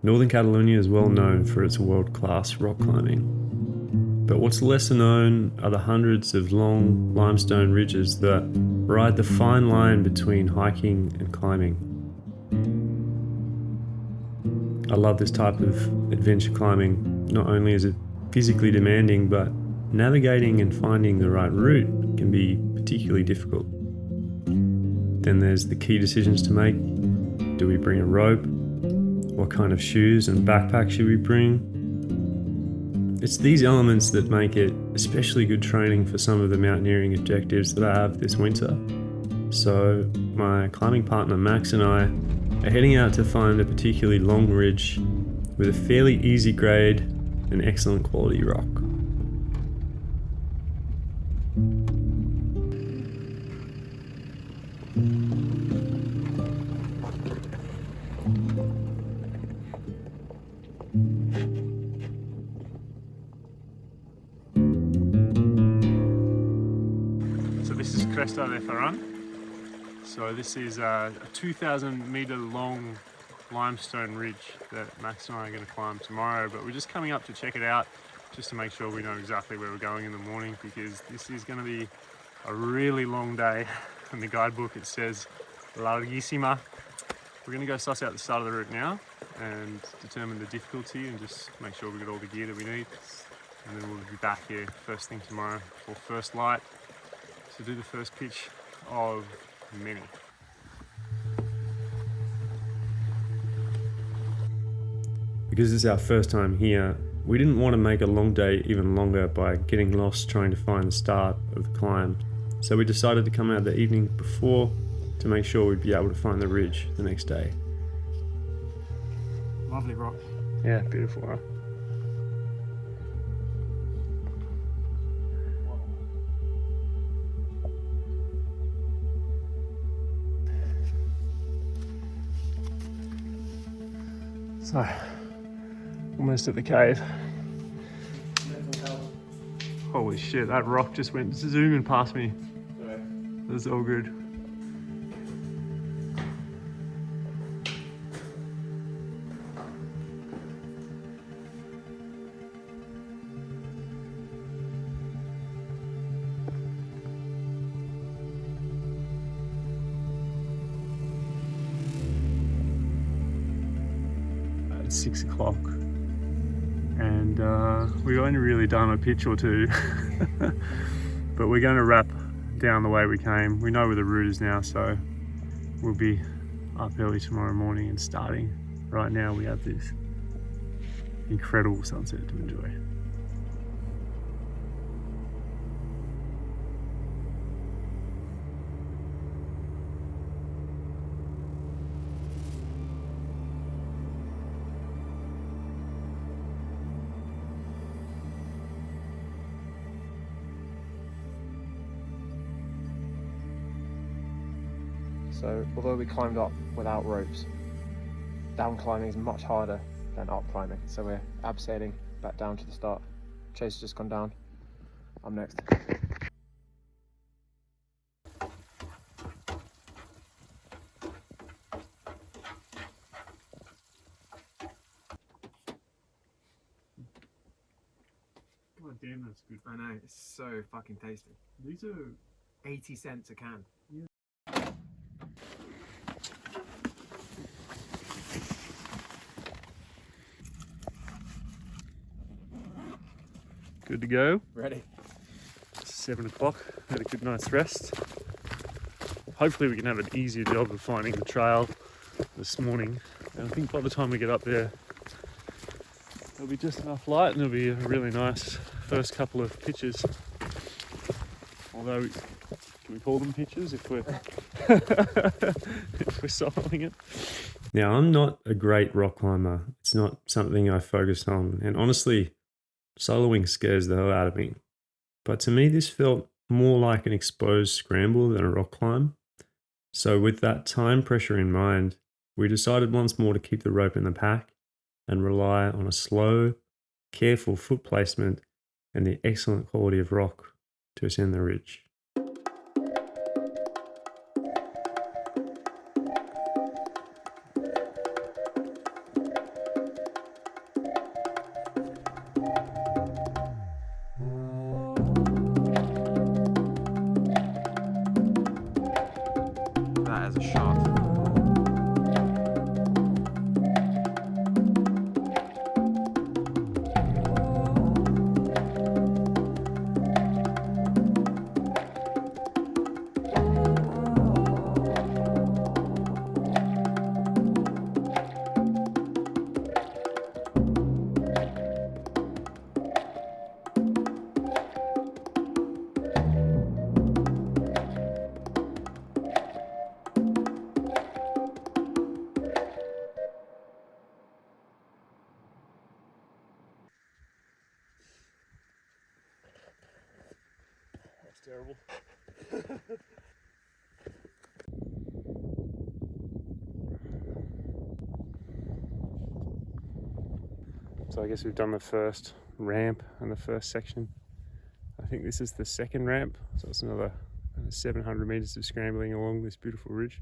Northern Catalonia is well known for its world-class rock climbing. But what's lesser known are the hundreds of long limestone ridges that ride the fine line between hiking and climbing. I love this type of adventure climbing. Not only is it physically demanding, but navigating and finding the right route can be particularly difficult. Then there's the key decisions to make. Do we bring a rope? What kind of shoes and backpack should we bring? It's these elements that make it especially good training for some of the mountaineering objectives that I have this winter. So my climbing partner Max and I are heading out to find a particularly long ridge with a fairly easy grade and excellent quality rock. So this is Cresta de Ferran. So this is a 2,000 meter long limestone ridge that Max and I are going to climb tomorrow, but we're just coming up to check it out just to make sure we know exactly where we're going in the morning, because this is going to be a really long day. In the guidebook it says larguísima. We're going to go suss out the start of the route now and determine the difficulty and just make sure we got all the gear that we need, and then we'll be back here first thing tomorrow for first light to do the first pitch of many. Because it's our first time here, we didn't want to make a long day even longer by getting lost trying to find the start of the climb. So we decided to come out the evening before to make sure we'd be able to find the ridge the next day. Lovely rock. Yeah, beautiful, huh? So, almost at the cave. Holy shit, that rock just went zooming past me. That's all good. It's 6 o'clock and we've only really done a pitch or two but we're going to wrap down the way we came. We know where the route is now, so we'll be up early tomorrow morning and starting. Right now we have this incredible sunset to enjoy. So, although we climbed up without ropes, down climbing is much harder than up climbing. So we're abseiling back down to the start. Chase has just gone down. I'm next. Oh damn, that's good. I know, it's so fucking tasty. These are 80 cents a can. good to go. Ready? It's 7 o'clock, had a good night's rest. Hopefully we can have an easier job of finding the trail this morning. And I think by the time we get up there, there'll be just enough light and it'll be a really nice first couple of pitches. Although, can we call them pitches if we're if we're soloing it? Now, I'm not a great rock climber. It's not something I focus on. And honestly, soloing scares the hell out of me. But to me, this felt more like an exposed scramble than a rock climb. So with that time pressure in mind, we decided once more to keep the rope in the pack and rely on a slow, careful foot placement and the excellent quality of rock to ascend the ridge. terrible. So I guess we've done the first ramp and the first section. I think this is the second ramp, so it's another 700 meters of scrambling along this beautiful ridge.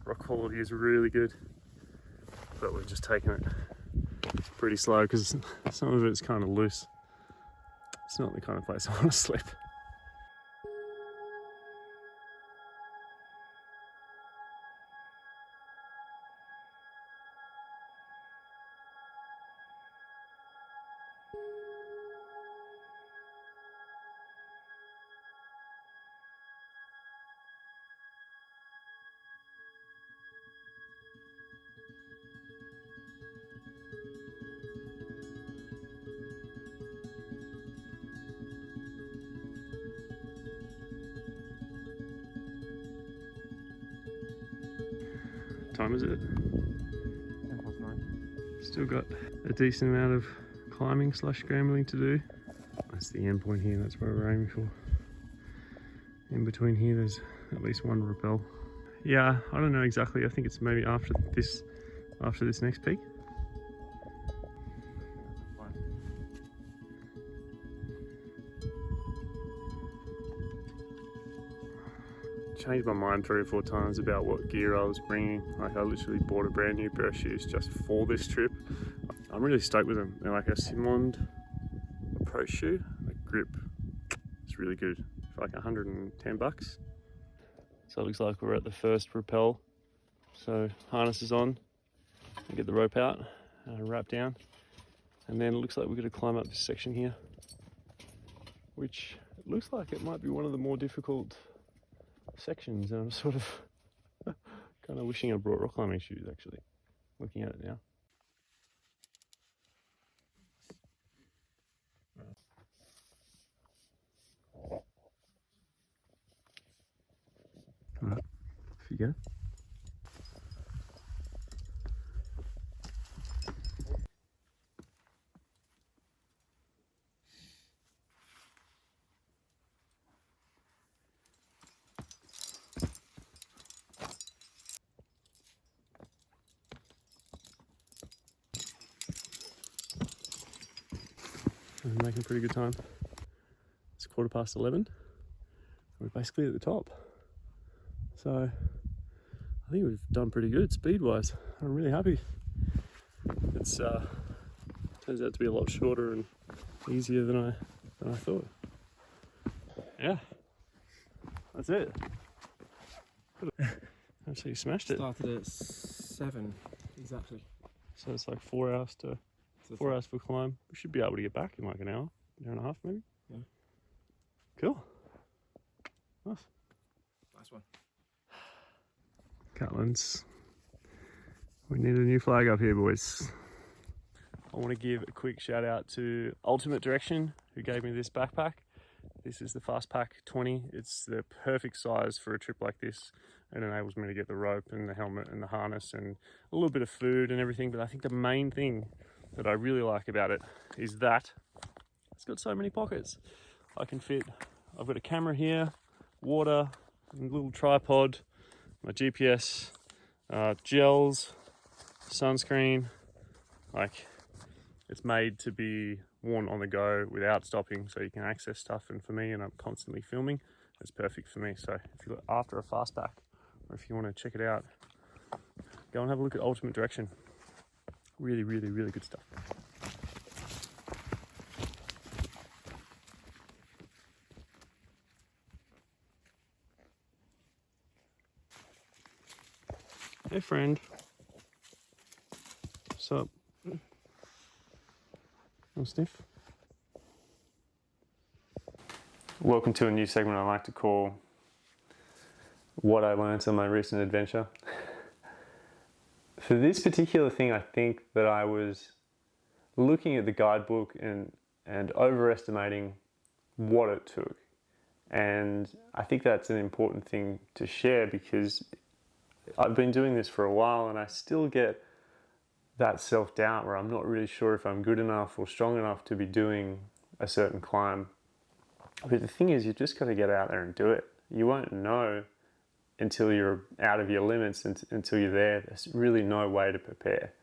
Rock quality is really good, but we've just taken it pretty slow because some of it's kind of loose. It's not the kind of place I want to sleep. Time is it? 9:10. Still got a decent amount of climbing / scrambling to do. That's the end point here, that's where we're aiming for. In between here there's at least one rappel. Yeah, I don't know exactly, I think it's maybe after this next peak. Changed my mind 3 or 4 times about what gear I was bringing. Like I literally bought a brand new pair of shoes just for this trip. I'm really stoked with them. They're like a Simond approach shoe. The grip is really good for like 110 bucks. So it looks like we're at the first rappel. So harness is on, we get the rope out, wrap down, and then it looks like we're going to climb up this section here, which it looks like it might be one of the more difficult sections, and I'm sort of kind of wishing I brought rock climbing shoes actually, looking at it now. Alright, off you go. I'm making pretty good time. It's 11:15. We're basically at the top. So I think we've done pretty good speed-wise. I'm really happy. It's turns out to be a lot shorter and easier than I thought. Yeah, that's it. Actually smashed it. Started at 7 exactly. So it's like 4 hours to 4 hours for climb. We should be able to get back in like an hour and a half maybe. Yeah. Cool. Nice. Nice one. Catlins. We need a new flag up here, boys. I want to give a quick shout out to Ultimate Direction, who gave me this backpack. This is the Fastpack 20. It's the perfect size for a trip like this. It enables me to get the rope and the helmet and the harness and a little bit of food and everything. But I think the main thing that I really like about it is that it's got so many pockets. I can fit, I've got a camera here, water, a little tripod, my GPS, gels, sunscreen. Like, it's made to be worn on the go without stopping, so you can access stuff. And for me, and I'm constantly filming, it's perfect for me. So if you're after a Fastpack, or if you want to check it out, go and have a look at Ultimate Direction. Really, really, really good stuff. Hey friend. What's up? Want a sniff? Welcome to a new segment I like to call What I Learned on My Recent Adventure. For this particular thing, I think that I was looking at the guidebook and overestimating what it took. And I think that's an important thing to share, because I've been doing this for a while and I still get that self-doubt where I'm not really sure if I'm good enough or strong enough to be doing a certain climb. But the thing is, you've just got to get out there and do it. You won't know until you're out of your limits, until you're there. There's really no way to prepare.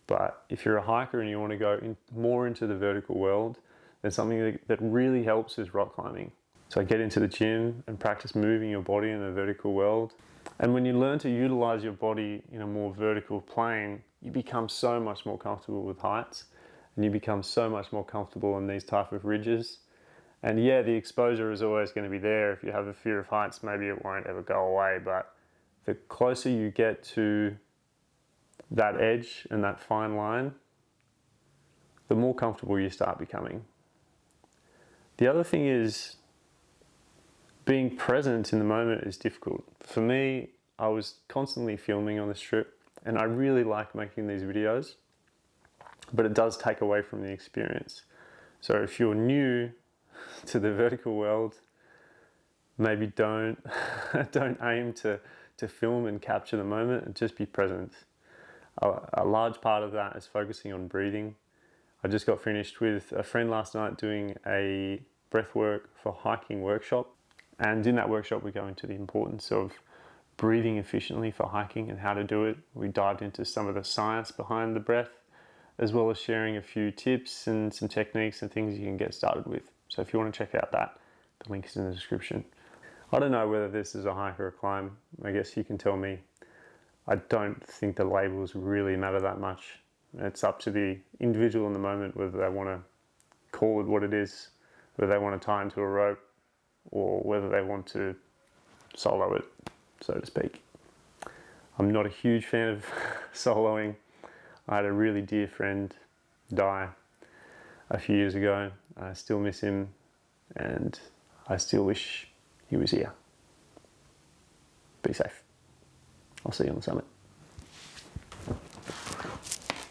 But if you're a hiker and you want to go more into the vertical world, then something that really helps is rock climbing. So get into the gym and practice moving your body in the vertical world. And when you learn to utilize your body in a more vertical plane, you become so much more comfortable with heights, and you become so much more comfortable in these type of ridges. And yeah, the exposure is always going to be there. If you have a fear of heights, maybe it won't ever go away, but the closer you get to that edge and that fine line, the more comfortable you start becoming. The other thing is, being present in the moment is difficult. For me, I was constantly filming on this trip, and I really like making these videos, but it does take away from the experience. So if you're new to the vertical world, maybe don't aim to film and capture the moment, and just be present. A large part of that is focusing on breathing. I just got finished with a friend last night doing a breathwork for hiking workshop, and in that workshop we go into the importance of breathing efficiently for hiking and how to do it. We dived into some of the science behind the breath, as well as sharing a few tips and some techniques and things you can get started with. So if you want to check out that, the link is in the description. I don't know whether this is a hike or a climb. I guess you can tell me. I don't think the labels really matter that much. It's up to the individual in the moment whether they want to call it what it is, whether they want to tie into a rope, or whether they want to solo it, so to speak. I'm not a huge fan of soloing. I had a really dear friend die a few years ago. I still miss him, and I still wish he was here. Be safe. I'll see you on the summit.